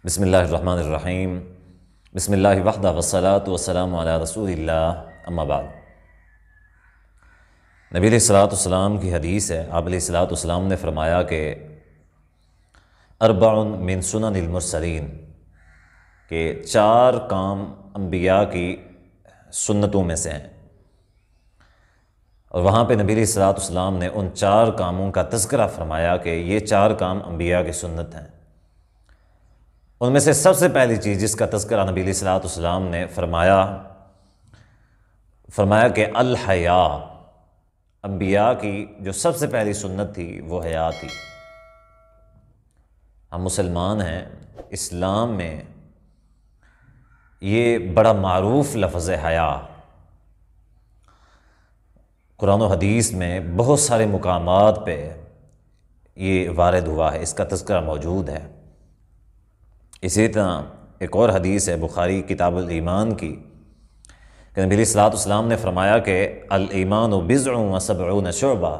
بسم اللہ الرحمن الرحیم۔ بسم اللہ وحدہ والصلاة والسلام علی رسول اللہ، اما بعد۔ نبی علیہ الصلاۃ والسلام کی حدیث ہے، آپ علیہ الصلاۃ والسلام نے فرمایا کہ اربع من سنن المرسلین، کہ 4 کام انبیاء کی سنتوں میں سے ہیں، اور وہاں پہ نبی علیہ الصلاۃ والسلام نے ان 4 کاموں کا تذکرہ فرمایا کہ یہ 4 کام انبیاء کی سنت ہیں۔ ان میں سے سب سے پہلی چیز جس کا تذکرہ نبی علیہ الصلاۃ والسلام نے فرمایا کہ الحیا، انبیاء کی جو سب سے پہلی سنت تھی وہ حیا تھی۔ ہم مسلمان ہیں، اسلام میں یہ بڑا معروف لفظ ہے حیا۔ قرآن و حدیث میں بہت سارے مقامات پہ یہ وارد ہوا ہے، اس کا تذکرہ موجود ہے۔ اسی طرح ایک اور حدیث ہے بخاری کتاب الایمان کی، کہ نبی علیہ الصلاۃ والسلام نے فرمایا کہ الایمان بضع و سبعون شعبہ،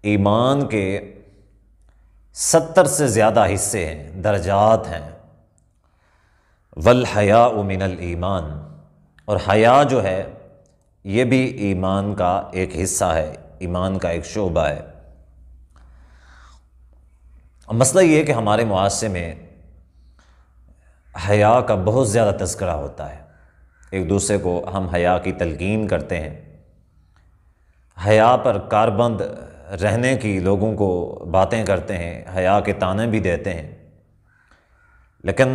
ایمان کے 70 سے زیادہ حصے ہیں، درجات ہیں۔ والحیاء من الایمان، اور حیا جو ہے یہ بھی ایمان کا ایک حصہ ہے، ایمان کا ایک شعبہ ہے۔ مسئلہ یہ ہے کہ ہمارے معاشرے میں حیا کا بہت زیادہ تذکرہ ہوتا ہے، ایک دوسرے کو ہم حیا کی تلقین کرتے ہیں، حیا پر کاربند رہنے کی لوگوں کو باتیں کرتے ہیں، حیا کے طعنے بھی دیتے ہیں۔ لیکن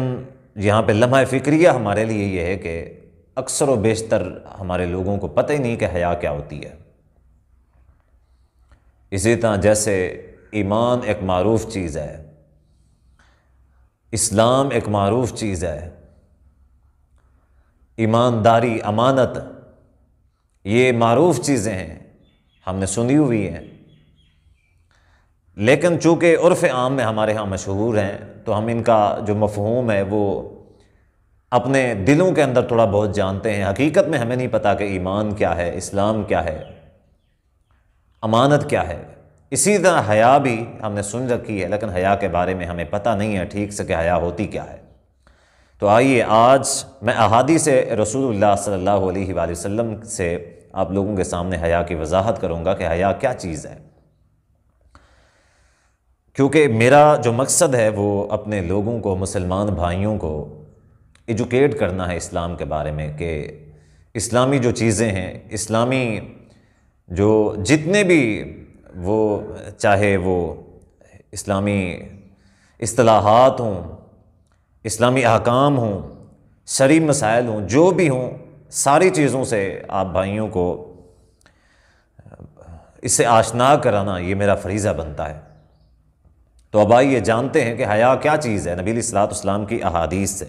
یہاں پہ لمحہ فکریہ ہمارے لیے یہ ہے کہ اکثر و بیشتر ہمارے لوگوں کو پتہ ہی نہیں کہ حیا کیا ہوتی ہے۔ اسی طرح جیسے ایمان ایک معروف چیز ہے، اسلام ایک معروف چیز ہے، ایمانداری، امانت، یہ معروف چیزیں ہیں، ہم نے سنی ہوئی ہیں، لیکن چونکہ عرف عام میں ہمارے ہاں مشہور ہیں تو ہم ان کا جو مفہوم ہے وہ اپنے دلوں کے اندر تھوڑا بہت جانتے ہیں۔ حقیقت میں ہمیں نہیں پتہ کہ ایمان کیا ہے، اسلام کیا ہے، امانت کیا ہے۔ اسی طرح حیا بھی ہم نے سن رکھی ہے، لیکن حیا کے بارے میں ہمیں پتہ نہیں ہے ٹھیک سے کہ حیا ہوتی کیا ہے۔ تو آئیے آج میں احادیث رسول اللہ صلی اللہ علیہ وآلہ وسلم سے آپ لوگوں کے سامنے حیا کی وضاحت کروں گا کہ حیا کیا چیز ہے، کیونکہ میرا جو مقصد ہے وہ اپنے لوگوں کو، مسلمان بھائیوں کو ایجوکیٹ کرنا ہے اسلام کے بارے میں، کہ اسلامی جو چیزیں ہیں، اسلامی جو جتنے بھی وہ چاہے وہ اسلامی اصطلاحات ہوں، اسلامی احکام ہوں، شرعی مسائل ہوں، جو بھی ہوں، ساری چیزوں سے آپ بھائیوں کو اس سے آشنا کرانا یہ میرا فریضہ بنتا ہے۔ تو اب آئیے جانتے ہیں کہ حیا کیا چیز ہے نبی علیہ الصلوۃ والسلام کی احادیث سے۔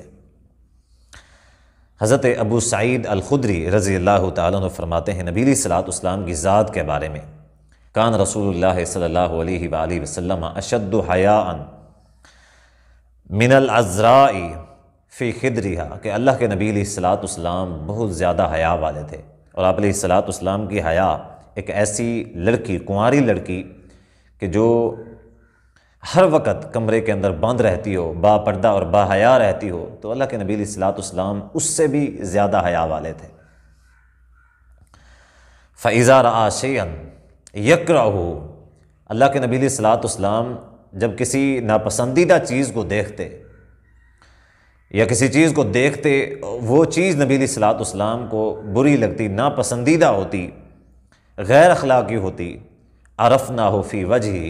حضرت ابو سعید الخدری رضی اللہ تعالیٰ عنہ فرماتے ہیں نبی علیہ الصلوۃ والسلام کی ذات کے بارے میں، کان رسول اللہ صلی اللہ علیہ وآلہ وسلم اشد حیاء من العذراء فی خدرها، کہ اللہ کے نبی علیہ الصلوۃ والسلام بہت زیادہ حیا والے تھے، اور آپ علیہ الصلوۃ والسلام کی حیا ایک ایسی لڑکی، کنواری لڑکی کہ جو ہر وقت کمرے کے اندر بند رہتی ہو، با پردہ اور با حیا رہتی ہو، تو اللہ کے نبی علیہ الصلوۃ والسلام اس سے بھی زیادہ حیا والے تھے۔ فَإِذَا رَأَىٰ شَيْئًا يَكْرَهُ، اللہ کے نبی علیہ الصلوۃ والسلام جب کسی ناپسندیدہ چیز کو دیکھتے یا کسی چیز کو دیکھتے، وہ چیز نبی علیہ الصلوۃ والسلام کو بری لگتی، ناپسندیدہ ہوتی، غیر اخلاقی ہوتی، عرفناہ فی وجہہ،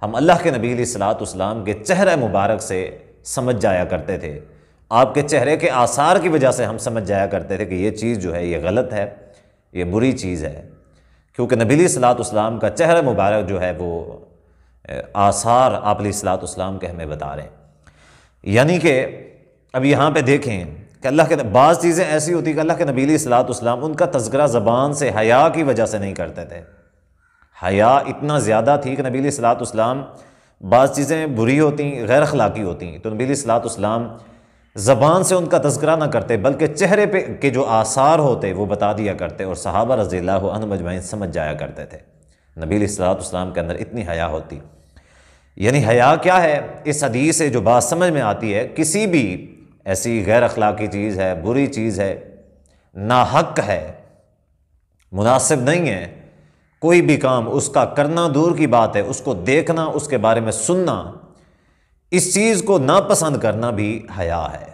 ہم اللہ کے نبی علیہ الصلوۃ والسلام کے چہرہ مبارک سے سمجھ جایا کرتے تھے، آپ کے چہرے کے آثار کی وجہ سے ہم سمجھ جایا کرتے تھے کہ یہ چیز جو ہے یہ غلط ہے، یہ بری چیز ہے، کیونکہ نبی علیہ الصلوۃ والسلام کا چہرہ مبارک جو ہے وہ آثار آپ علیہ الصلوۃ والسلام کے ہمیں بتا رہے ہیں۔ یعنی کہ اب یہاں پہ دیکھیں کہ اللہ کے بعض چیزیں ایسی ہوتی کہ اللہ کے نبی علیہ الصلوۃ والسلام ان کا تذکرہ زبان سے حیا کی وجہ سے نہیں کرتے تھے۔ حیا اتنا زیادہ تھی کہ نبی علیہ الصلوۃ والسلام بعض چیزیں بری ہوتی، غیر اخلاقی ہوتی، تو نبی علیہ الصلوۃ والسلام زبان سے ان کا تذکرہ نہ کرتے بلکہ چہرے پہ کے جو آثار ہوتے وہ بتا دیا کرتے، اور صحابہ رضی اللہ عنہم اجمعین سمجھ جایا کرتے تھے۔ نبی علیہ الصلوۃ والسلام کے اندر اتنی حیا ہوتی۔ یعنی حیا کیا ہے؟ اس حدیث سے جو بات سمجھ میں آتی ہے، کسی بھی ایسی غیر اخلاقی چیز ہے، بری چیز ہے، ناحق ہے، مناسب نہیں ہے، کوئی بھی کام اس کا کرنا دور کی بات ہے، اس کو دیکھنا، اس کے بارے میں سننا، اس چیز کو ناپسند کرنا بھی حیا ہے۔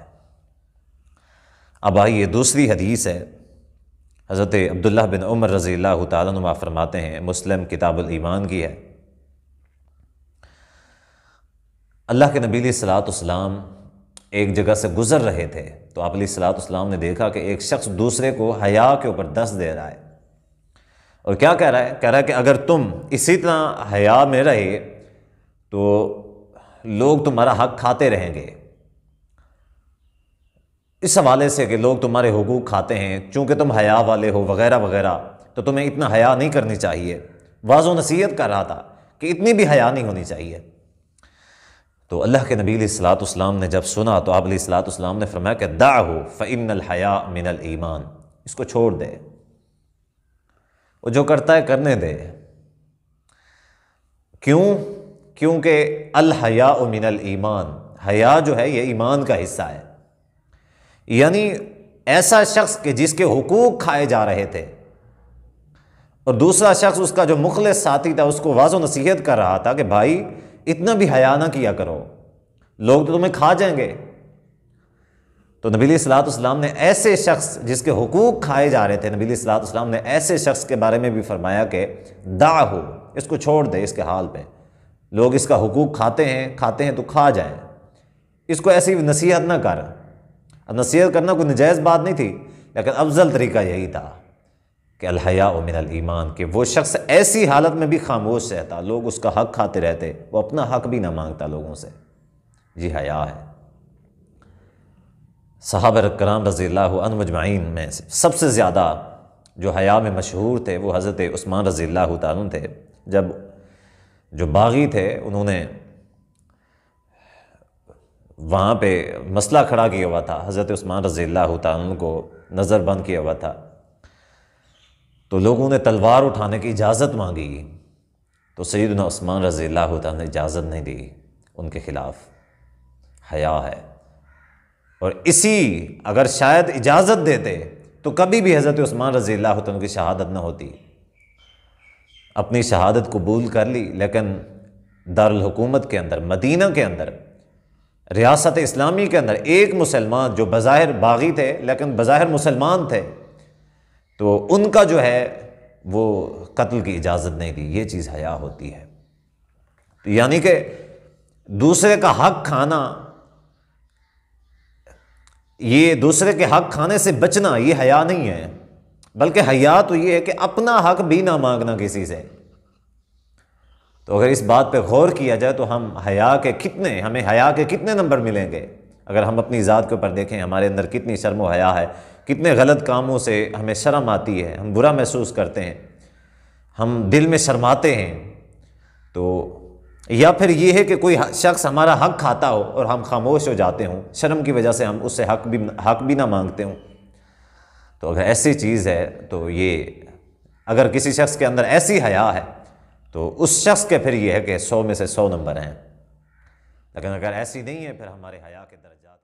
اب آئیے دوسری حدیث ہے، حضرت عبداللہ بن عمر رضی اللہ تعالیٰ عنہ فرماتے ہیں، مسلم کتاب الایمان کی ہے، اللہ کے نبی علیہ الصلوۃ والسلام ایک جگہ سے گزر رہے تھے تو آپ علیہ الصلوۃ والسلام نے دیکھا کہ ایک شخص دوسرے کو حیا کے اوپر دست دے رہا ہے، اور کیا کہہ رہا ہے؟ کہہ رہا ہے کہ اگر تم اسی طرح حیا میں رہے تو لوگ تمہارا حق کھاتے رہیں گے، اس حوالے سے کہ لوگ تمہارے حقوق کھاتے ہیں، چونکہ تم حیا والے ہو وغیرہ وغیرہ، تو تمہیں اتنا حیا نہیں کرنی چاہیے۔ واضح و نصیحت کر رہا تھا کہ اتنی بھی حیا نہیں ہونی چاہیے۔ تو اللہ کے نبی علیہ الصلوۃ والسلام نے جب سنا تو آپ علیہ الصلوۃ والسلام نے فرمایا کہ دعہ فإن الحیاء من الایمان، اس کو چھوڑ دے، وہ جو کرتا ہے کرنے دے۔ کیوں؟ کیونکہ الحیاء من الایمان، حیا جو ہے یہ ایمان کا حصہ ہے۔ یعنی ایسا شخص کہ جس کے حقوق کھائے جا رہے تھے اور دوسرا شخص اس کا جو مخلص ساتھی تھا اس کو واضح و نصیحت کر رہا تھا کہ بھائی اتنا بھی حیا نہ کیا کرو، لوگ تو تمہیں کھا جائیں گے۔ تو نبی علیہ الصلوۃ والسلام نے ایسے شخص جس کے حقوق کھائے جا رہے تھے، نبی علیہ الصلوۃ والسلام نے ایسے شخص کے بارے میں بھی فرمایا کہ دعہ، اس کو چھوڑ دے، اس کے حال پہ، لوگ اس کا حقوق کھاتے ہیں تو کھا جائیں، اس کو ایسی نصیحت نہ کر۔ نصیحت کرنا کوئی نجائز بات نہیں تھی، لیکن افضل طریقہ یہی تھا کہ الحیاء من الایمان، کہ وہ شخص ایسی حالت میں بھی خاموش رہتا، لوگ اس کا حق کھاتے رہتے، وہ اپنا حق بھی نہ مانگتا لوگوں سے، جی حیا ہے۔ صحابہ کرام رضی اللہ عنہم اجمعین میں سب سے زیادہ جو حیا میں مشہور تھے وہ حضرت عثمان رضی اللہ تعالیٰ عنہ تھے۔ جب جو باغی تھے انہوں نے وہاں پہ مسئلہ کھڑا کیا ہوا تھا، حضرت عثمان رضی اللہ تعالیٰ عنہ کو نظر بند کیا ہوا تھا، تو لوگوں نے تلوار اٹھانے کی اجازت مانگی، تو سیدنا عثمان رضی اللہ تعالیٰ نے اجازت نہیں دی ان کے خلاف۔ حیا ہے، اور اسی اگر شاید اجازت دیتے تو کبھی بھی حضرت عثمان رضی اللہ تعالیٰ کی شہادت نہ ہوتی۔ اپنی شہادت قبول کر لی، لیکن دارالحکومت کے اندر، مدینہ کے اندر، ریاست اسلامی کے اندر ایک مسلمان جو بظاہر باغی تھے لیکن بظاہر مسلمان تھے، تو ان کا جو ہے وہ قتل کی اجازت نہیں دی۔ یہ چیز حیا ہوتی ہے۔ یعنی کہ دوسرے کا حق کھانا، یہ دوسرے کے حق کھانے سے بچنا، یہ حیا نہیں ہے، بلکہ حیا تو یہ ہے کہ اپنا حق بھی نہ مانگنا کسی سے۔ تو اگر اس بات پہ غور کیا جائے تو ہمیں حیا کے کتنے نمبر ملیں گے؟ اگر ہم اپنی ذات کے اوپر دیکھیں، ہمارے اندر کتنی شرم و حیا ہے، کتنے غلط کاموں سے ہمیں شرم آتی ہے، ہم برا محسوس کرتے ہیں، ہم دل میں شرماتے ہیں۔ تو یا پھر یہ ہے کہ کوئی شخص ہمارا حق کھاتا ہو اور ہم خاموش ہو جاتے ہوں، شرم کی وجہ سے ہم اس سے حق بھی نہ مانگتے ہوں۔ تو اگر ایسی چیز ہے تو یہ، اگر کسی شخص کے اندر ایسی حیا ہے تو اس شخص کے پھر یہ ہے کہ 100 میں سے 100 نمبر ہیں، لیکن اگر ایسی نہیں ہے پھر ہمارے حیا کے درجات